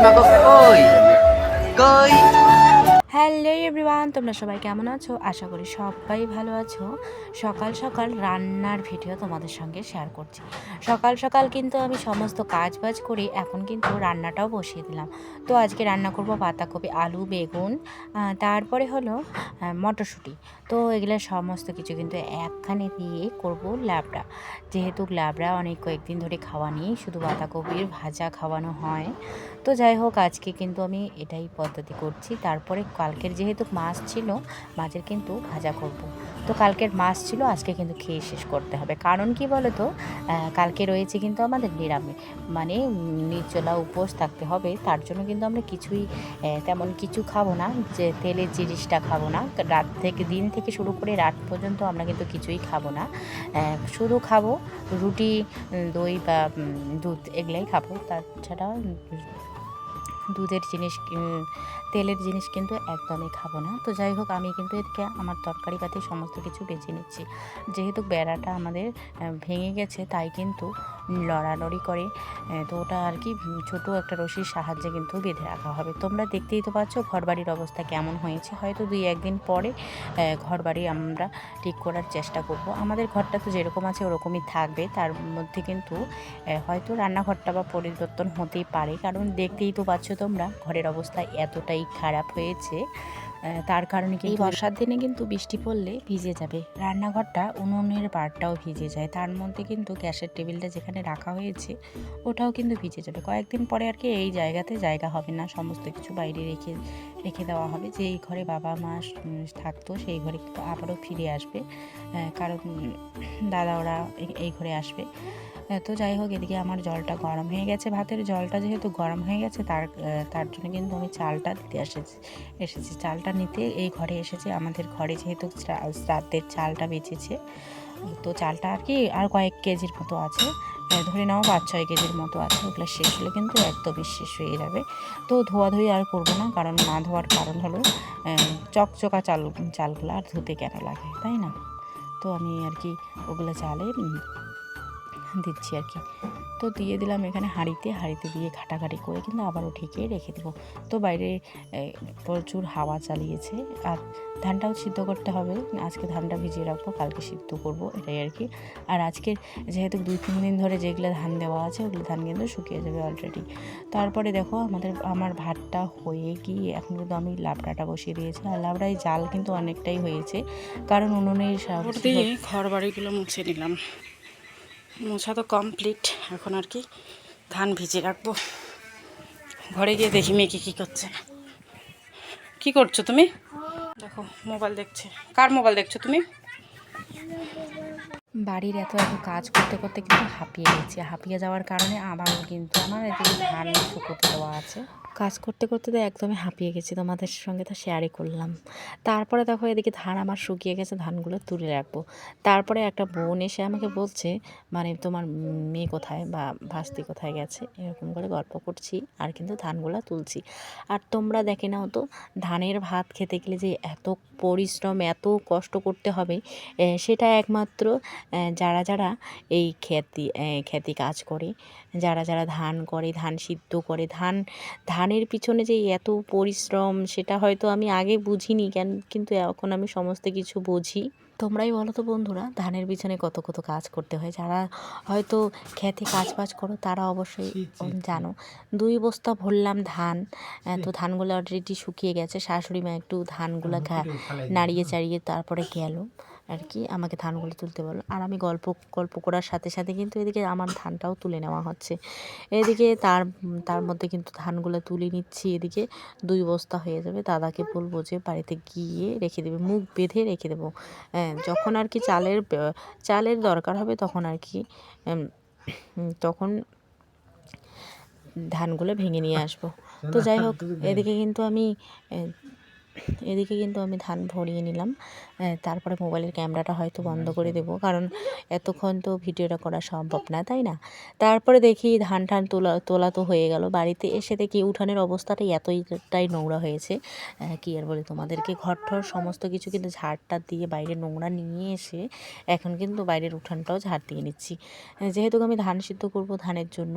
মাগো কই কই। হ্যালো এভরিওয়ান, তোমরা সবাই কেমন আছো? আশা করি সবাই ভালো আছো। সকাল সকাল রান্নার ভিডিও তোমাদের সঙ্গে শেয়ার করছি। সকাল সকাল কিন্তু আমি সমস্ত কাজ বাজ করে এখন কিন্তু রান্নাটাও বসিয়ে দিলাম। তো আজকে রান্না করব পাতাকপি, আলু, বেগুন, তারপরে হলো মটরশুঁটি। তো এগুলো সমস্ত কিছু কিন্তু একখানে দিয়ে করব ল্যাবড়া। যেহেতু ল্যাবড়া অনেক কয়েকদিন ধরে খাওয়া নেই, শুধু পাতাকপির ভাজা খাওয়ানো হয়। তো যাই হোক, আজকে কিন্তু আমি এটাই পদ্ধতি করছি। তারপরে কালকের যেহেতু মাছ ছিল, মাছের কিন্তু ভাজা করব। তো কালকের মাছ ছিল, আজকে কিন্তু খেয়ে শেষ করতে হবে। কারণ কি বলো তো, কালকে রয়েছে কিন্তু আমাদের নিরামিষ, মানে নির্জলা উপোস থাকতে হবে। তার জন্য কিন্তু আমরা কিছুই তেমন কিছু খাবো না, যে তেলের জিনিসটা খাবো না। রাত থেকে দিন থেকে শুরু করে রাত পর্যন্ত আমরা কিন্তু কিছুই খাবো না। শুধু খাবো রুটি, দই বা দুধ, এগুলাই খাবো। তাছাড়া দুধের জিনিস, তেলের জিনিস কিন্তু একদমই খাবো না। তো যাই হোক, আমি কিন্তু এদিকে আমার তরকারি পাতি সমস্ত কিছু বেছে নিচ্ছি। যেহেতু বেড়াটা আমাদের ভেঙে গেছে, তাই কিন্তু লড়ালড়ি করে। তো ওটা আর কি ছোটো একটা রশির সাহায্যে কিন্তু বেঁধে রাখা হবে। তোমরা দেখতেই তো পাচ্ছ ঘরবাড়ির অবস্থা কেমন হয়েছে। হয়তো 2-1 দিন পরে ঘরবাড়ি আমরা ঠিক করার চেষ্টা করব। আমাদের ঘরটা তো যেরকম আছে ওরকমই থাকবে, তার মধ্যে কিন্তু হয়তো রান্নাঘরটা বা পরিবর্তন হতেই পারে। কারণ দেখতেই তো পাচ্ছ তোমরা ঘরের অবস্থা এতটাই খারাপ হয়েছে। তার কারণে কিন্তু বর্ষার দিনে কিন্তু বৃষ্টি পড়লে ভিজে যাবে, রান্নাঘরটা উনুনের পাড়টাও ভিজে যায়। তার মধ্যে কিন্তু গ্যাসের টেবিলটা যেখানে রাখা হয়েছে ওটাও কিন্তু ভিজে যাবে। কয়েকদিন পরে আর কি এই জায়গাতে জায়গা হবে না, সমস্ত কিছু বাইরে রেখে রেখে দেওয়া হবে। যেই ঘরে বাবা মা থাকতো সেই ঘরে কিন্তু আবারও ফিরে আসবে, কারণ দাদা ওরা এই ঘরে আসবে। তো যাই হোক, এদিকে আমার জলটা গরম হয়ে গেছে। ভাতের জলটা যেহেতু গরম হয়ে গেছে, তার জন্য কিন্তু আমি চালটা দিতে এসেছি চালটা নিতে এই ঘরে এসেছি। আমাদের ঘরে যেহেতু রাতের চালটা বেঁচেছে, তো চালটা আর কি আর কয়েক কেজির মতো আছে, ধরে নাও 5-6 কেজির মতো আছে। ওগুলো শেষ হলে কিন্তু একদমই শেষ হয়ে যাবে। তো ধোয়াধুয়ি আর করবো না, কারণ না ধোয়ার কারণ হলো চকচকা চালগুলো আর ধুতে কেন লাগে, তাই না? তো আমি আর কি ওগুলো চালে দিচ্ছি আর কি। তো দিয়ে দিলাম এখানে হাঁড়িতে দিয়ে ঘাটাঘাটি করে কিন্তু আবারও ঢেকে রেখে দেবো। তো বাইরে প্রচুর হাওয়া চালিয়েছে। আর ধানটাও সিদ্ধ করতে হবে। আজকে ধানটা ভিজিয়ে রাখবো, কালকে সিদ্ধ করব, এটাই আর কি। আর আজকে যেহেতু 2-3 দিন ধরে যেগুলো ধান দেওয়া আছে ওগুলো ধান কিন্তু শুকিয়ে যাবে অলরেডি। তারপরে দেখো আমার ভাতটা হয়ে গিয়ে এখন কিন্তু আমি লাবড়াটা বসিয়ে দিয়েছি। আর লাবড়ায় জাল কিন্তু অনেকটাই হয়েছে, কারণ উনুনের দিয়ে ঘর বাড়িগুলো মুছে নিলাম। মোছা তো কমপ্লিট, এখন আর কি ধান ভিজে রাখবো। ঘরে গিয়ে দেখি মেয়েকে কী করছে। কি করছো তুমি? দেখো মোবাইল দেখছে। কার মোবাইল দেখছো তুমি? বাড়ির এত কাজ করতে করতে কিন্তু হাঁপিয়ে গেছি। হাঁপিয়ে যাওয়ার কারণে আবারও কিন্তু আমার এদিকে ধান শুকোতে দেওয়া আছে। কাজ করতে করতে তো একদমই হাঁপিয়ে গেছি, তোমাদের সঙ্গে তো শেয়ারই করলাম। তারপরে দেখো এদিকে ধান আমার শুকিয়ে গেছে, ধানগুলো তুলে রাখবো। তারপরে একটা বোন এসে আমাকে বলছে, মানে তোমার মেয়ে কোথায় বা ভাস্তি কোথায় গেছে, এরকম করে গল্প করছি আর কিন্তু ধানগুলো তুলছি। আর তোমরা দেখে নাও তো, ধানের ভাত খেতে গেলে যে এত পরিশ্রম, এত কষ্ট করতে হবে, সেটা একমাত্র যারা যারা এই খেতি কাজ করে, যারা ধান করে, ধান সিদ্ধ করে, ধানের পিছনে যে এত পরিশ্রম, সেটা হয়তো আমি আগে বুঝিনি কিন্তু এখন আমি সমস্ত কিছু বুঝি। তোমরাই বলো তো বন্ধুরা, ধানের পিছনে কত কত কাজ করতে হয়। যারা হয়তো খেতে কাজ বাজ করো তারা অবশ্যই জানো। 2 বস্তা ভরলাম ধান, তো ধানগুলো অলরেডি শুকিয়ে গেছে। শাশুড়ি মা একটু ধানগুলো নাড়িয়ে চাড়িয়ে তারপরে গেল আর কি, আমাকে ধানগুলো তুলতে বললো। আর আমি গল্প করার সাথে সাথে কিন্তু এদিকে আমার ধানটাও তুলে নেওয়া হচ্ছে। এদিকে তার মধ্যে কিন্তু ধানগুলো তুলে নিচ্ছি। এদিকে 2 বস্তা হয়ে যাবে। দাদাকে বলবো যে বাড়িতে গিয়ে রেখে দেবে, মুখ বেঁধে রেখে দেবো। যখন আর কি চালের দরকার হবে তখন আর কি তখন ধানগুলো ভেঙে নিয়ে আসবো। তো যাই হোক, এদিকে কিন্তু আমি ধান ভরিয়ে নিলাম। তারপরে মোবাইলের ক্যামেরাটা হয়তো বন্ধ করে দেবো, কারণ এতক্ষণ তো ভিডিওটা করা সম্ভব না, তাই না? তারপরে দেখি ধান টান তোলা তো হয়ে গেল। বাড়িতে এসে দেখি উঠানের অবস্থাটাই এতটাই নোংরা হয়েছে, কী আর বলি তোমাদেরকে। ঘর টর সমস্ত কিছু কিন্তু ঝাড়টা দিয়ে বাইরে নোংরা নিয়ে এসে এখন কিন্তু বাইরের উঠানটাও ঝাড় দিয়ে নিচ্ছি। যেহেতু আমি ধান সিদ্ধ করব, ধানের জন্য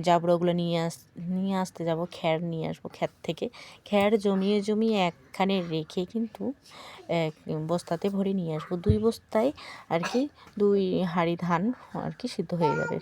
জাবড়াগুলো নিয়ে আসতে যাব, খ্যার নিয়ে আসবো ক্ষেত থেকে। খ্যার জমিয়ে জমিয়ে একখানে রেখে কিন্তু বস্তাতে ভরে নিয়ে আসবো। 2 বস্তায় আর কি 2 হাঁড়ি ধান আর কি সিদ্ধ হয়ে যাবে।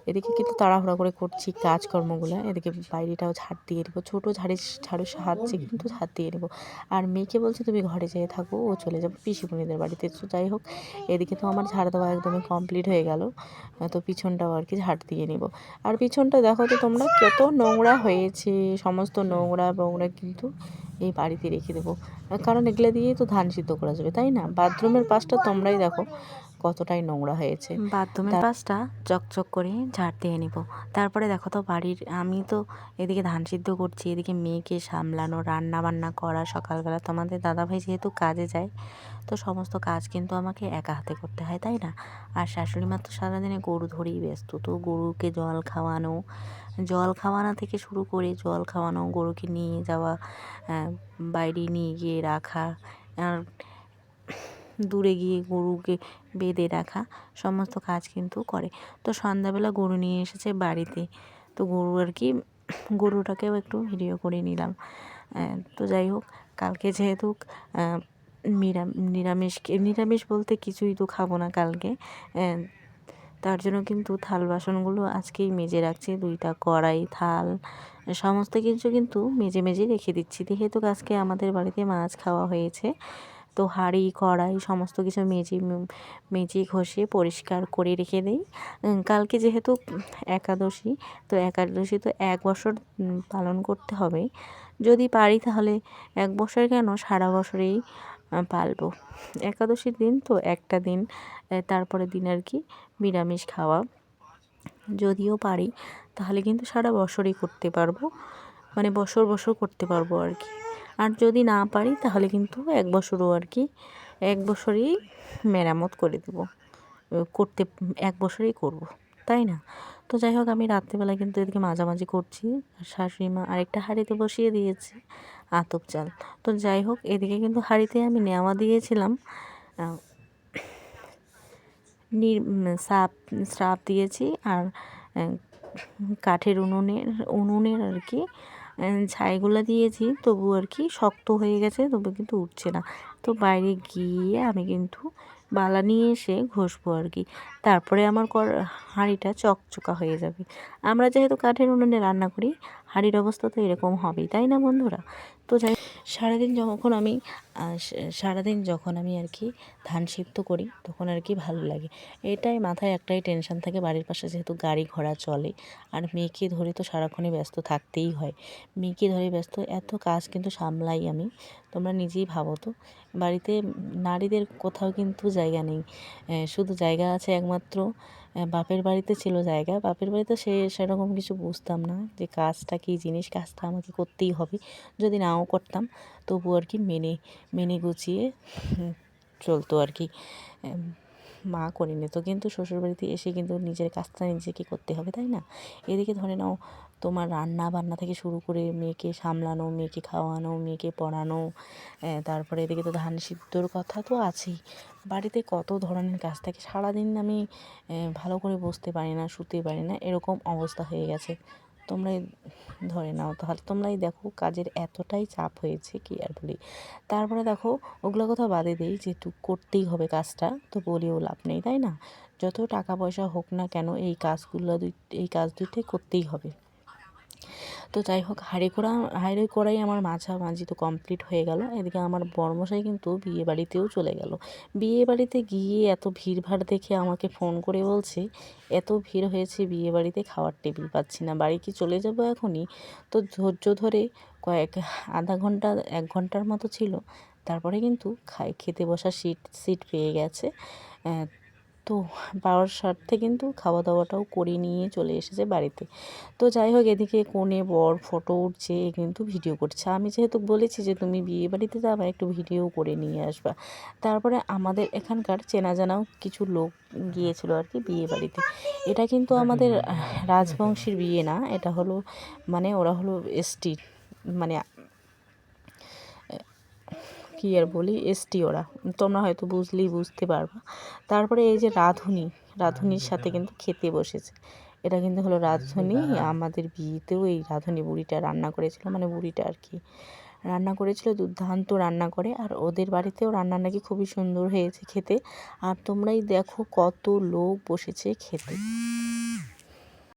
এদিকে কিন্তু তাড়াহুড়া করে করছি কাজকর্মগুলো। এদিকে বাইরেটাও ঝাড় দিয়ে দেবো, ছোটো ঝাড়ুর সাহায্যে কিন্তু ঝাড় দিয়ে নেবো। আর মেয়েকে বলছে তুমি ঘরে যেয়ে থাকো, ও চলে যাবে পিসিমণিদের বাড়িতে। তো যাই হোক, এদিকে তো আমার ঝাড় দেওয়া একদমই কমপ্লিট হয়ে গেল। তো পিছনটাও আর কি ঝাড় দিয়ে নেব। আর পিছনটা দেখো তো তোমরা কত নোংরা হয়েছে, সমস্ত নোংরা কিন্তু এই বাড়িতে রেখে দেবো, কারণ এগুলো দিয়েই তো ধান সিদ্ধ করা যাবে, তাই না? বাথরুমের পাশটা তোমরাই দেখো কতটাই নোংরা হয়েছে। বাথরুমের পাশটা চকচক করে ঝাড় দিয়ে নিব। তারপরে দেখো তো আমি তো এদিকে ধান সিদ্ধ করছি, এদিকে মেয়েকে সামলানো, রান্না বান্না করা। সকালবেলা তোমাদের দাদাভাই যেহেতু কাজে যায়, তো সমস্ত কাজ কিন্তু আমাকে একা হাতে করতে হয়, তাই না? আর শাশুড়ি মা তো সারাদিনে গরু ধরেই ব্যস্ত। তো গরুকে জল খাওয়ানো থেকে শুরু করে জল খাওয়ানো, গরুকে নিয়ে যাওয়া, বাইরে নিয়ে গিয়ে রাখা, আর দূরে গিয়ে গরুকে বেঁধে রাখা, সমস্ত কাজ কিন্তু করে। তো সন্ধ্যাবেলা গরু নিয়ে এসেছে বাড়িতে, তো গরু আর কি, গরুটাকেও একটু ভিডিও করে নিলাম। তো যাই হোক, কালকে যেহেতু নিরামিষ বলতে কিছুই তো খাবো না কালকে, তার জন্য কিন্তু থাল বাসনগুলো আজকেই মেজে রাখছি। 2টা কড়াই, থাল, সমস্ত কিছু কিন্তু মেজে রেখে দিচ্ছি। যেহেতু আজকে আমাদের বাড়িতে মাছ খাওয়া হয়েছে, তো হাঁড়ি কড়াই সমস্ত কিছু মেজে ঘষে পরিষ্কার করে রেখে দিই। কালকে যেহেতু একাদশী, তো একাদশী তো 1 বছর পালন করতে হবে। যদি পারি তাহলে 1 বছর কেন, সারা বছরেই পালবো। একাদশীর দিন তো একটা দিন, তারপরের দিন আর কি নিরামিষ খাওয়া। যদিও পারি তাহলে কিন্তু সারা বছরই করতে পারবো, মানে বছর করতে পারবো আর কি। আর যদি না পারি তাহলে কিন্তু 1 বছরও আর কি 1 বছরেই মেরামত করে দেবো, 1 বছরেই করব, তাই না? তো যাই হোক, আমি রাত্রিবেলা কিন্তু এদিকে মাঝামাঝি করছি। আর শাশুড়ি মা আরেকটা হাঁড়িতে বসিয়ে দিয়েছে আতপ চাল। তো যাই হোক, এদিকে কিন্তু হাঁড়িতে আমি নেওয়া দিয়েছিলাম, শ্রাপ দিয়েছি। আর কাঠের উনুনের আর কি ছাইগুলো দিয়েছি, তবু আর কি শক্ত হয়ে গেছে, তবু কিন্তু উঠছে না। তো বাইরে গিয়ে আমি কিন্তু বালা নিয়ে এসে ঘষবো আর কি, তারপরে আমার হাঁড়িটা চকচকা হয়ে যাবে। আমরা যেহেতু কাঠের উনুনে রান্না করি, হাঁড়ির অবস্থা তো এরকম হবেই, তাই না বন্ধুরা? তো যাই সারাদিন যখন আমি আর কি ধান সিদ্ধ করি, তখন আর কি ভালো লাগে। এটাই মাথায় একটাই টেনশন থাকে, বাড়ির পাশে যেহেতু গাড়ি ঘোড়া চলে, আর মেয়েকে ধরে তো সারাক্ষণই ব্যস্ত থাকতেই হয়। মেয়েকে ধরে ব্যস্ত, এত কাজ কিন্তু সামলাই আমি। তোমরা নিজেই ভাবো তো, বাড়িতে নারীদের কোথাও কিন্তু জায়গা নেই। শুধু জায়গা আছে একমাত্র বাপের বাড়িতে ছিল জায়গা। বাপের বাড়িতে সেরকম কিছু বুঝতাম না যে কাজটা কী জিনিস, কাজটা আমাকে করতেই হবে। যদি নাও করতাম তবু আর কি মেনে গুছিয়ে চলতো আর কি, মা করে নিত। কিন্তু শ্বশুরবাড়িতে এসে কিন্তু নিজের কাজটা নিজেকে করতে হবে, তাই না? এদিকে ধরে নাও, তোমার রান্না বান্না থেকে শুরু করে মেয়েকে সামলানো, মেয়েকে খাওয়ানো, মেয়েকে পড়ানো, তারপরে এদিকে তো ধান সিদ্ধর কথা তো আছেই। বাড়িতে কত ধরনের কাজ থাকে, সারাদিন আমি ভালো করে বসতে পারি না, শুতে পারি না, এরকম অবস্থা হয়ে গেছে। তোমরাই ধরে নাও, তাহলে তোমরাই দেখো কাজের এতটাই চাপ হয়েছে, কি আর বলি। তারপরে দেখো, ওগুলো কথা বাদে দিই, যেহেতু করতেই হবে কাজটা, তো বলেও লাভ নেই, তাই না? যত টাকা পয়সা হোক না কেন, এই কাজ দুইটাই করতেই হবে। তো যাই হোক, হাঁড়ি কড়াই আমার মাঝামাঝি তো কমপ্লিট হয়ে গেল। এদিকে আমার বড়মশাই কিন্তু বিয়ে বাড়িতেও চলে গেল। বিয়ে বাড়িতে গিয়ে এত ভিড়ভাড় দেখে আমাকে ফোন করে বলছে, এত ভিড় হয়েছে বিয়ে বাড়িতে, খাওয়ার টেবিল পাচ্ছি না, বাড়ি কি চলে যাব এখনই? তো ধৈর্য ধরে আধা ঘন্টা 1 ঘন্টার মতো ছিল, তারপরে কিন্তু খেতে বসার সিট পেয়ে গেছে। তো পাওয়ার স্বার্থে কিন্তু খাওয়া দাওয়াটাও করে নিয়ে চলে এসেছে বাড়িতে। তো যাই হোক, এদিকে কনে বর ফটো উঠছে, এ কিন্তু ভিডিও করছে। আমি যেহেতু বলেছি যে তুমি বিয়ে বাড়িতে যাবে, একটু ভিডিও করে নিয়ে আসবা। তারপরে আমাদের এখানকার চেনা জানাও কিছু লোক গিয়েছিল আর কি বিয়ে বাড়িতে। এটা কিন্তু আমাদের রাজবংশীর বিয়ে না, এটা হলো মানে ওরা হলো এসটি, মানে কী আর বলি, এসটি ওরা। তোমরা হয়তো বুঝতে পারবা। তারপরে এই যে রাঁধুনির সাথে কিন্তু খেতে বসেছে। এটা কিন্তু হলো রাঁধুনি। আমাদের বিয়েতেও এই রাঁধুনি বুড়িটা রান্না করেছিল, মানে বুড়িটা আর কি রান্না করেছিল, দুর্দান্ত রান্না করে। আর ওদের বাড়িতেও রান্না নাকি খুবই সুন্দর হয়েছে খেতে। আর তোমরাই দেখো কত লোক বসেছে খেতে।